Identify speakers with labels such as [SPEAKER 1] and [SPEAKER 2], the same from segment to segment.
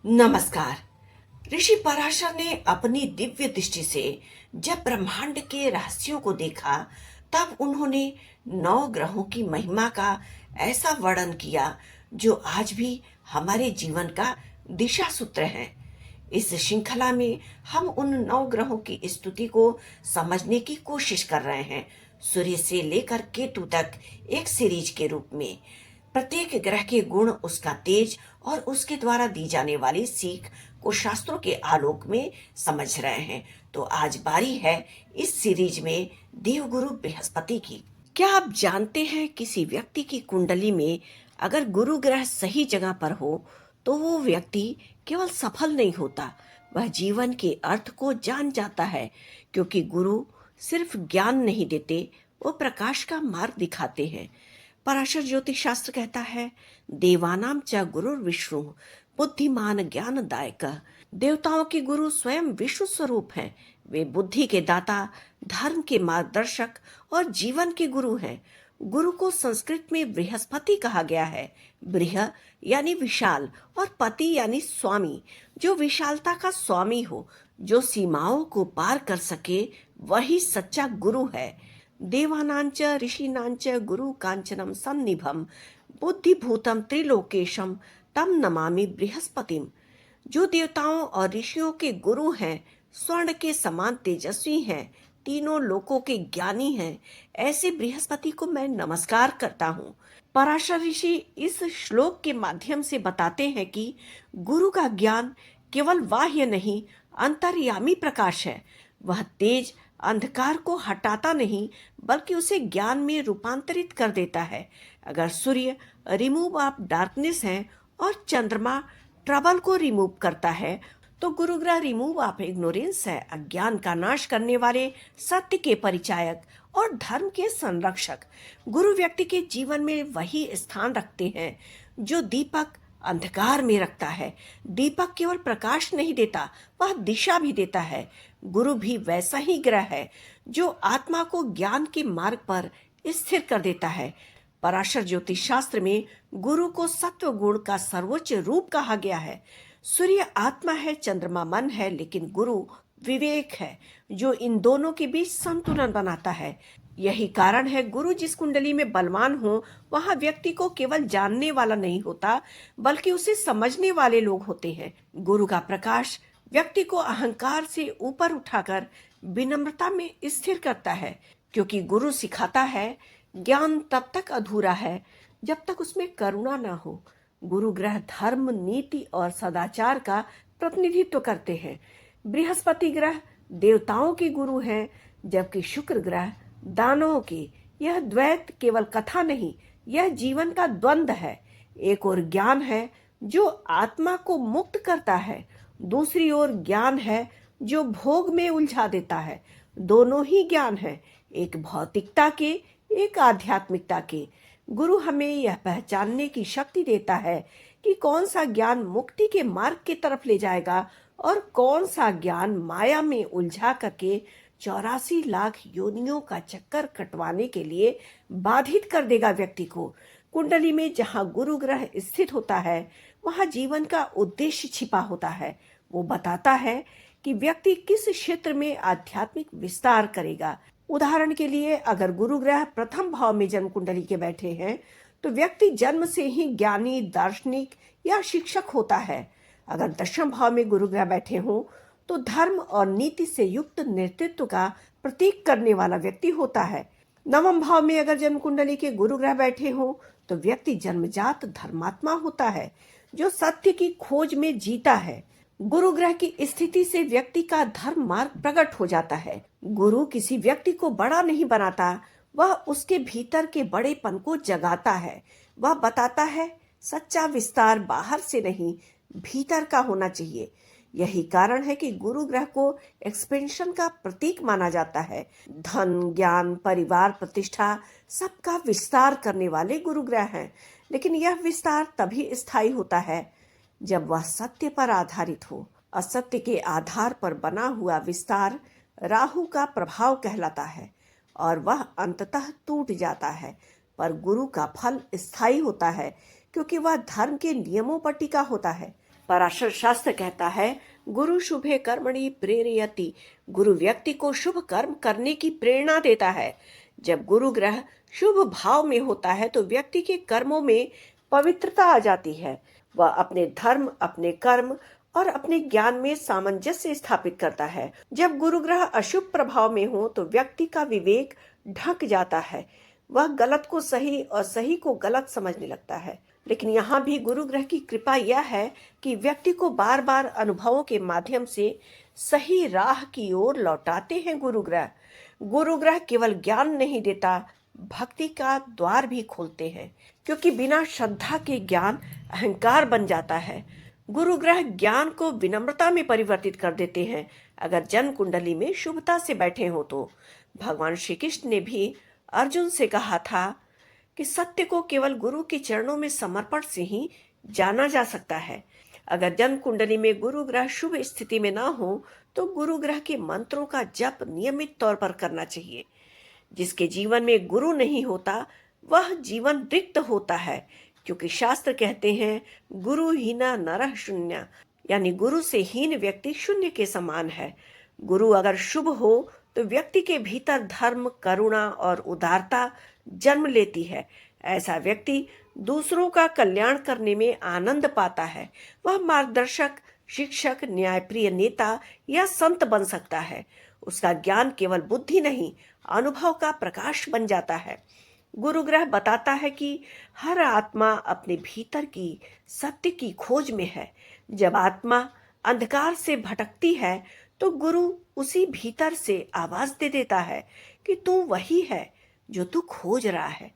[SPEAKER 1] नमस्कार। ऋषि पराशर ने अपनी दिव्य दृष्टि से जब ब्रह्मांड के रहस्यों को देखा, तब उन्होंने 9 ग्रहों की महिमा का ऐसा वर्णन किया जो आज भी हमारे जीवन का दिशा सूत्र है। इस श्रृंखला में हम उन 9 ग्रहों की स्तुति को समझने की कोशिश कर रहे हैं, सूर्य से लेकर केतु तक एक सीरीज के रूप में। प्रत्येक ग्रह के गुण, उसका तेज और उसके द्वारा दी जाने वाली सीख को शास्त्रों के आलोक में समझ रहे हैं। तो आज बारी है इस सीरीज में देवगुरु बृहस्पति की। क्या आप जानते हैं, किसी व्यक्ति की कुंडली में अगर गुरु ग्रह सही जगह पर हो तो वो व्यक्ति केवल सफल नहीं होता, वह जीवन के अर्थ को जान जाता है। क्योंकि गुरु सिर्फ ज्ञान नहीं देते, वो प्रकाश का मार्ग दिखाते हैं। पराशर ज्योतिष शास्त्र कहता है, देवानाम च गुरु विष्णु बुद्धिमान ज्ञानदायक। देवताओं के गुरु स्वयं विष्णु स्वरूप हैं। वे बुद्धि के दाता, धर्म के मार्गदर्शक और जीवन के गुरु हैं। गुरु को संस्कृत में बृहस्पति कहा गया है। बृह यानी विशाल और पति यानी स्वामी, जो विशालता का स्वामी हो, जो सीमाओं को पार कर सके, वही सच्चा गुरु है। देवानांच ऋषीनांच गुरु कांचनम सन्निभम बुद्धिभूतम त्रिलोकेशम तम नमामि बृहस्पतिम। जो देवताओं और ऋषियों के गुरु हैं, स्वर्ण के समान तेजस्वी हैं, तीनों लोकों के ज्ञानी हैं, ऐसे बृहस्पति को मैं नमस्कार करता हूँ। पराशर ऋषि इस श्लोक के माध्यम से बताते हैं कि गुरु का ज्ञान केवल बाह्य नहीं, अंतर्यामी प्रकाश है। वह तेज अंधकार को हटाता नहीं, बल्कि उसे ज्ञान में रूपांतरित कर देता है। अगर सूर्य रिमूव ऑफ डार्कनेस है और चंद्रमा ट्रबल को रिमूव करता है, तो गुरु ग्रह रिमूव ऑफ इग्नोरेंस है, अज्ञान का नाश करने वाले, सत्य के परिचायक और धर्म के संरक्षक। गुरु व्यक्ति के जीवन में वही स्थान रखते हैं जो दीपक अंधकार में रखता है। दीपक केवल प्रकाश नहीं देता, वह दिशा भी देता है। गुरु भी वैसा ही ग्रह है जो आत्मा को ज्ञान के मार्ग पर स्थिर कर देता है। पराशर ज्योतिष शास्त्र में गुरु को सत्व गुण का सर्वोच्च रूप कहा गया है। सूर्य आत्मा है, चंद्रमा मन है, लेकिन गुरु विवेक है, जो इन दोनों के बीच संतुलन बनाता है। यही कारण है, गुरु जिस कुंडली में बलवान हो, वहां व्यक्ति को केवल जानने वाला नहीं होता, बल्कि उसे समझने वाले लोग होते हैं। गुरु का प्रकाश व्यक्ति को अहंकार से ऊपर उठाकर विनम्रता में स्थिर करता है। क्योंकि गुरु सिखाता है, ज्ञान तब तक अधूरा है जब तक उसमें करुणा न हो। गुरु ग्रह धर्म, नीति और सदाचार का प्रतिनिधित्व करते हैं। बृहस्पति ग्रह देवताओं के गुरु हैं, जबकि शुक्र ग्रह दानवों के। यह द्वैत केवल कथा नहीं, यह जीवन का द्वंद्व है। एक और ज्ञान है जो आत्मा को मुक्त करता है, दूसरी ओर ज्ञान है जो भोग में उलझा देता है। दोनों ही ज्ञान है, एक भौतिकता के, एक आध्यात्मिकता के। गुरु हमें यह पहचानने की शक्ति देता है कि कौन सा ज्ञान मुक्ति के मार्ग की तरफ ले जाएगा और कौन सा ज्ञान माया में उलझा करके 84 लाख योनियों का चक्कर कटवाने के लिए बाधित कर देगा व्यक्ति को। कुंडली में जहाँ गुरु ग्रह स्थित होता है, वहाँ जीवन का उद्देश्य छिपा होता है। वो बताता है कि व्यक्ति किस क्षेत्र में आध्यात्मिक विस्तार करेगा। उदाहरण के लिए, अगर गुरु ग्रह प्रथम भाव में जन्म कुंडली के बैठे हैं, तो व्यक्ति जन्म से ही ज्ञानी, दार्शनिक या शिक्षक होता है। अगर दशम भाव में गुरु ग्रह बैठे हों, तो धर्म और नीति से युक्त नेतृत्व का प्रतीक करने वाला व्यक्ति होता है। नवम भाव में अगर जन्म कुंडली के गुरु ग्रह बैठे हों, तो व्यक्ति जन्मजात धर्मात्मा होता है, जो सत्य की खोज में जीता है। गुरु ग्रह की स्थिति से व्यक्ति का धर्म मार्ग प्रकट हो जाता है। गुरु किसी व्यक्ति को बड़ा नहीं बनाता, वह उसके भीतर के बड़ेपन को जगाता है। वह बताता है, सच्चा विस्तार बाहर से नहीं, भीतर का होना चाहिए। यही कारण है कि गुरु ग्रह को एक्सपेंशन का प्रतीक माना जाता है। धन, ज्ञान, परिवार, प्रतिष्ठा, सबका विस्तार करने वाले गुरु ग्रह हैं। लेकिन यह विस्तार तभी स्थायी होता है जब वह सत्य पर आधारित हो। असत्य के आधार पर बना हुआ विस्तार राहु का प्रभाव कहलाता है और वह अंततः टूट जाता है। पर गुरु का फल स्थायी होता है, क्योंकि वह धर्म के नियमों पर टिका होता है। पराशर शास्त्र कहता है, गुरु शुभे कर्मणि प्रेरयति। गुरु व्यक्ति को शुभ कर्म करने की प्रेरणा देता है। जब गुरु ग्रह शुभ भाव में होता है तो व्यक्ति के कर्मों में पवित्रता आ जाती है। वह अपने धर्म, अपने कर्म और अपने ज्ञान में सामंजस्य स्थापित करता है। जब गुरु ग्रह अशुभ प्रभाव में हो तो व्यक्ति का विवेक ढक जाता है। वह गलत को सही और सही को गलत समझने लगता है। लेकिन यहाँ भी गुरु ग्रह की कृपा यह है कि व्यक्ति को बार बार अनुभवों के माध्यम से सही राह की ओर लौटाते हैं। गुरु ग्रह केवल ज्ञान नहीं देता, भक्ति का द्वार भी खोलते हैं, क्योंकि बिना श्रद्धा के ज्ञान अहंकार बन जाता है। गुरु ग्रह ज्ञान को विनम्रता में परिवर्तित कर देते हैं अगर जन्म कुंडली में शुभता से बैठे हो तो। भगवान श्री कृष्ण ने भी अर्जुन से कहा था कि सत्य को केवल गुरु के चरणों में समर्पण से ही जाना जा सकता है। अगर जन्म कुंडली में गुरु ग्रह शुभ स्थिति में ना हो तो गुरु ग्रह के मंत्रों का जप नियमित तौर पर करना चाहिए। जिसके जीवन में गुरु नहीं होता वह जीवन रिक्त होता है, क्योंकि शास्त्र कहते हैं, गुरु हीना नरः शून्य, यानी गुरु से हीन व्यक्ति शून्य के समान है। गुरु अगर शुभ हो तो व्यक्ति के भीतर धर्म, करुणा और उदारता जन्म लेती है। ऐसा व्यक्ति दूसरों का कल्याण करने में आनंद पाता है। वह मार्गदर्शक, शिक्षक, न्यायप्रिय नेता या संत बन सकता है। उसका ज्ञान केवल बुद्धि नहीं, अनुभव का प्रकाश बन जाता है। गुरु ग्रह बताता है कि हर आत्मा अपने भीतर की सत्य की खोज में है। जब आत्मा अंधकार से भटकती है तो गुरु उसी भीतर से आवाज दे देता है कि तू वही है जो तू खोज रहा है।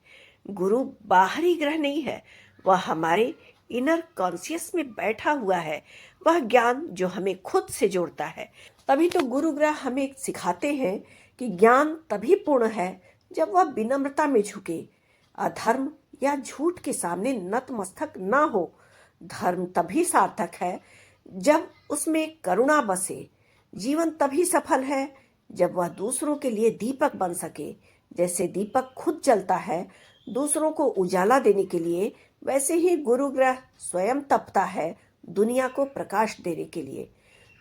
[SPEAKER 1] गुरु बाहरी ग्रह नहीं है, वह हमारे इनर कॉन्शियस में बैठा हुआ है। वह ज्ञान जो हमें खुद से जोड़ता है। तभी तो गुरु ग्रह हमें सिखाते हैं कि ज्ञान तभी पूर्ण है जब वह विनम्रता में झुके, अधर्म या झूठ के सामने नतमस्तक ना हो। धर्म तभी सार्थक है जब उसमें करुणा बसे। जीवन तभी सफल है जब वह दूसरों के लिए दीपक बन सके। जैसे दीपक खुद जलता है दूसरों को उजाला देने के लिए, वैसे ही गुरु ग्रह स्वयं तपता है दुनिया को प्रकाश देने के लिए।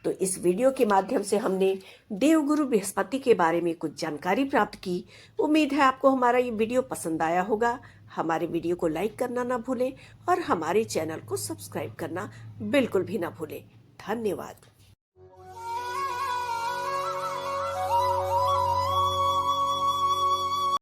[SPEAKER 1] तो इस वीडियो के माध्यम से हमने देवगुरु बृहस्पति के बारे में कुछ जानकारी प्राप्त की। उम्मीद है आपको हमारा ये वीडियो पसंद आया होगा। हमारे वीडियो को लाइक करना ना भूलें और हमारे चैनल को सब्सक्राइब करना बिल्कुल भी ना भूलें। धन्यवाद।